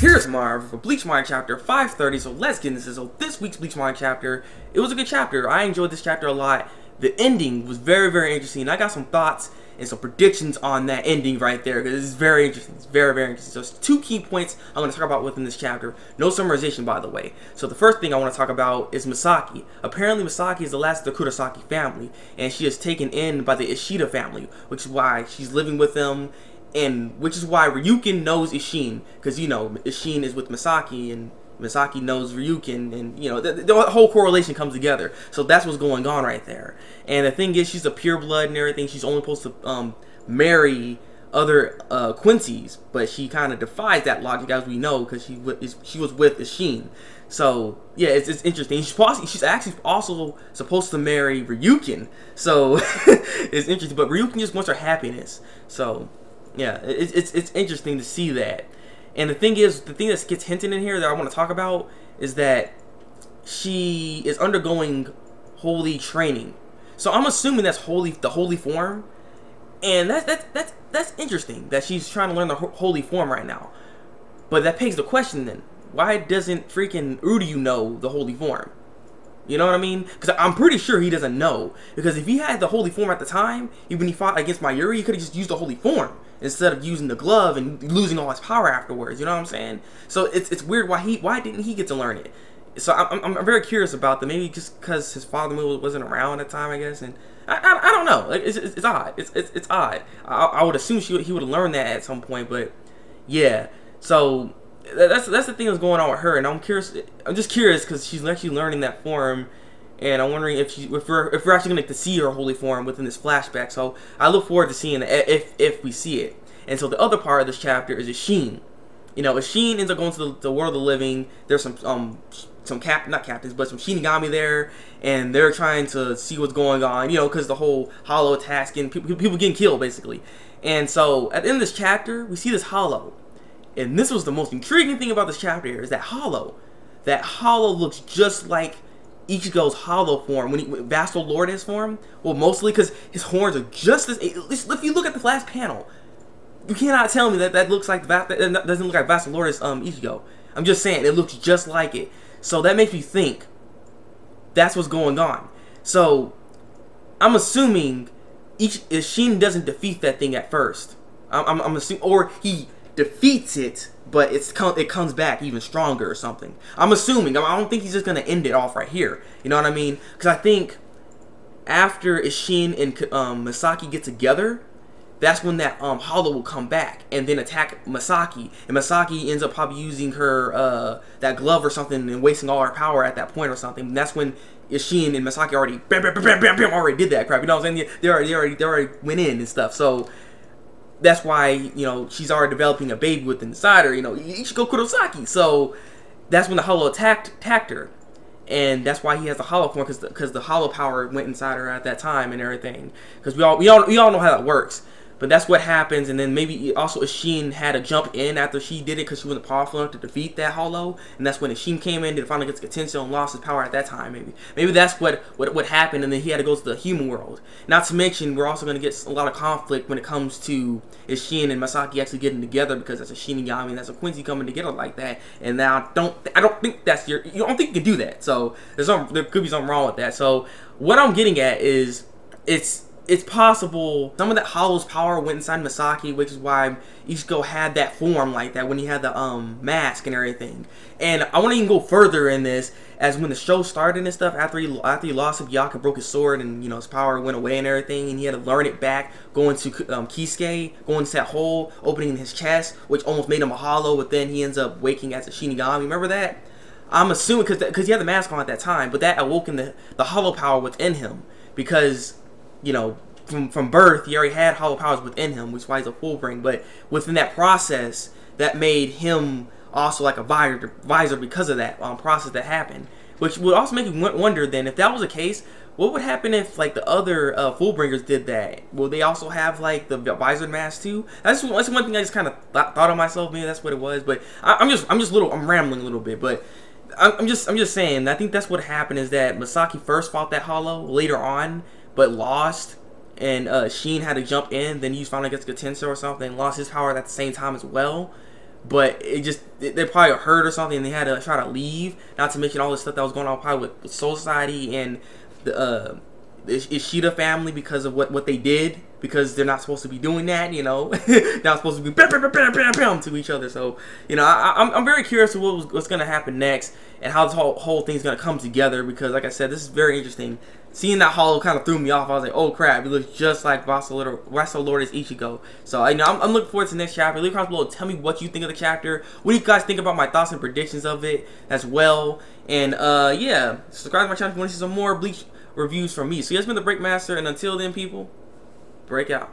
Here's Marv for Bleach Manga chapter 530, so let's get into this. So this week's Bleach Manga chapter, it was a good chapter. I enjoyed this chapter a lot. The ending was very, very interesting. I got some thoughts and some predictions on that ending right there, because it's very interesting. It's very, very interesting. So there's two key points I'm going to talk about within this chapter. No summarization, by the way. So the first thing I want to talk about is Misaki. Apparently Misaki is the last of the Kurosaki family, and she is taken in by the Ishida family, which is why she's living with them. And which is why Ryukin knows Ishin, because, you know, Ishin is with Misaki, and Misaki knows Ryukin, and, you know, the whole correlation comes together. So that's what's going on right there. And the thing is, she's a pureblood and everything. She's only supposed to marry other Quincy's, but she kind of defies that logic, as we know, because she was with Ishin. So yeah, it's interesting. She's actually also supposed to marry Ryukin. So it's interesting, but Ryukin just wants her happiness. So yeah, it's interesting to see that. And the thing is, the thing that gets hinted in here that I want to talk about is that she is undergoing holy training. So I'm assuming that's the holy form, and that's interesting that she's trying to learn the holy form right now. But that begs the question then: why doesn't freaking Uryu know the holy form? You know what I mean? Because I'm pretty sure he doesn't know. Because if he had the holy form at the time, even when he fought against Mayuri, he could have just used the holy form instead of using the glove and losing all his power afterwards. You know what I'm saying? So it's weird why didn't he get to learn it? So I'm very curious about that. Maybe just because his father wasn't around at the time, I guess. And I don't know. Like, it's odd. It's odd. I would assume he would have learned that at some point. But yeah. So that's the thing that's going on with her, and I'm just curious because she's actually learning that form, and I'm wondering if we're actually going to get to see her holy form within this flashback. So I look forward to seeing it if we see it. And so the other part of this chapter is Ishin. You know, Ishin ends up going to the world of the living. There's some not captains, but some Shinigami there, and they're trying to see what's going on. You know, because the whole hollow attacks, people getting killed basically. And so at the end of this chapter, we see this hollow. And this was the most intriguing thing about this chapter here, is that hollow. That hollow looks just like Ichigo's hollow form when Vasto Lorde form. Well, mostly because his horns are just as. If you look at the last panel, you cannot tell me that looks like that doesn't look like Vasto Lorde's Ichigo. I'm just saying it looks just like it. So that makes me think that's what's going on. So I'm assuming Ishin doesn't defeat that thing at first. I'm assuming, or he defeats it, but it comes back even stronger or something. I'm assuming. I don't think he's just gonna end it off right here. You know what I mean? Because I think after Ishin and Misaki get together, that's when that hollow will come back and then attack Misaki, and Misaki ends up probably using her that glove or something and wasting all her power at that point or something. And that's when Ishin and Misaki already already did that crap. You know what I'm saying? They already went in and stuff. So that's why, you know, she's already developing a baby within inside her, you know, Ichigo kurosaki. So that's when the hollow attacked her, and that's why he has the hollow form, because the hollow power went inside her at that time and everything. Because we all know how that works. But that's what happens, and then maybe also Ishin had to jump in after she did it because she wasn't powerful enough to defeat that hollow, and that's when Ishin came in to finally get to Tensei and lost his power at that time. Maybe that's what happened, and then he had to go to the human world. Not to mention, we're also going to get a lot of conflict when it comes to Ishin and Misaki actually getting together, because that's a Shinigami and that's a Quincy coming together like that. And now I don't think that's you don't think you can do that. So there could be something wrong with that. So what I'm getting at is it's possible some of that hollow's power went inside Misaki, which is why Ichigo had that form like that when he had the mask and everything. And I want to even go further in this, as when the show started and stuff, after he lost Subiaka, broke his sword, and, you know, his power went away and everything, and he had to learn it back, going to Kisuke, going to that hole, opening his chest, which almost made him a hollow, but then he ends up waking as a Shinigami. Remember that? I'm assuming because he had the mask on at that time, but that awoken the hollow power within him, because, you know, from birth, he already had hollow powers within him, which is why he's a full bring. But within that process, that made him also like a visor because of that process that happened. Which would also make me wonder then, if that was the case, what would happen if like the other Fullbringers did that? Will they also have like the visor mask too? That's one thing I just kind of thought of myself. Maybe that's what it was. But I'm rambling a little bit. But I'm just saying. I think that's what happened, is that Misaki first fought that hollow later on, but lost, and Shin had to jump in. Then he finally gets to Tensei or something, lost his power at the same time as well. but they probably hurt or something, and they had to try to leave. Not to mention all the stuff that was going on probably with Soul Society and the Ishida family because of what they did, because they're not supposed to be doing that, you know. They're not supposed to be bam, bam, bam, bam, bam, bam, to each other. So, you know, I'm very curious to what's going to happen next and how this whole thing's going to come together, because, like I said, this is very interesting. Seeing that hollow kind of threw me off. I was like, oh crap, it looks just like Vasto Lorde's Ichigo. So, you know, I'm looking forward to the next chapter. Leave a comment below, tell me what you think of the chapter. What do you guys think about my thoughts and predictions of it as well? And, yeah, subscribe to my channel if you want to see some more Bleach reviews from me. So, yes, been the Thabreakmaster, and until then, people, break out.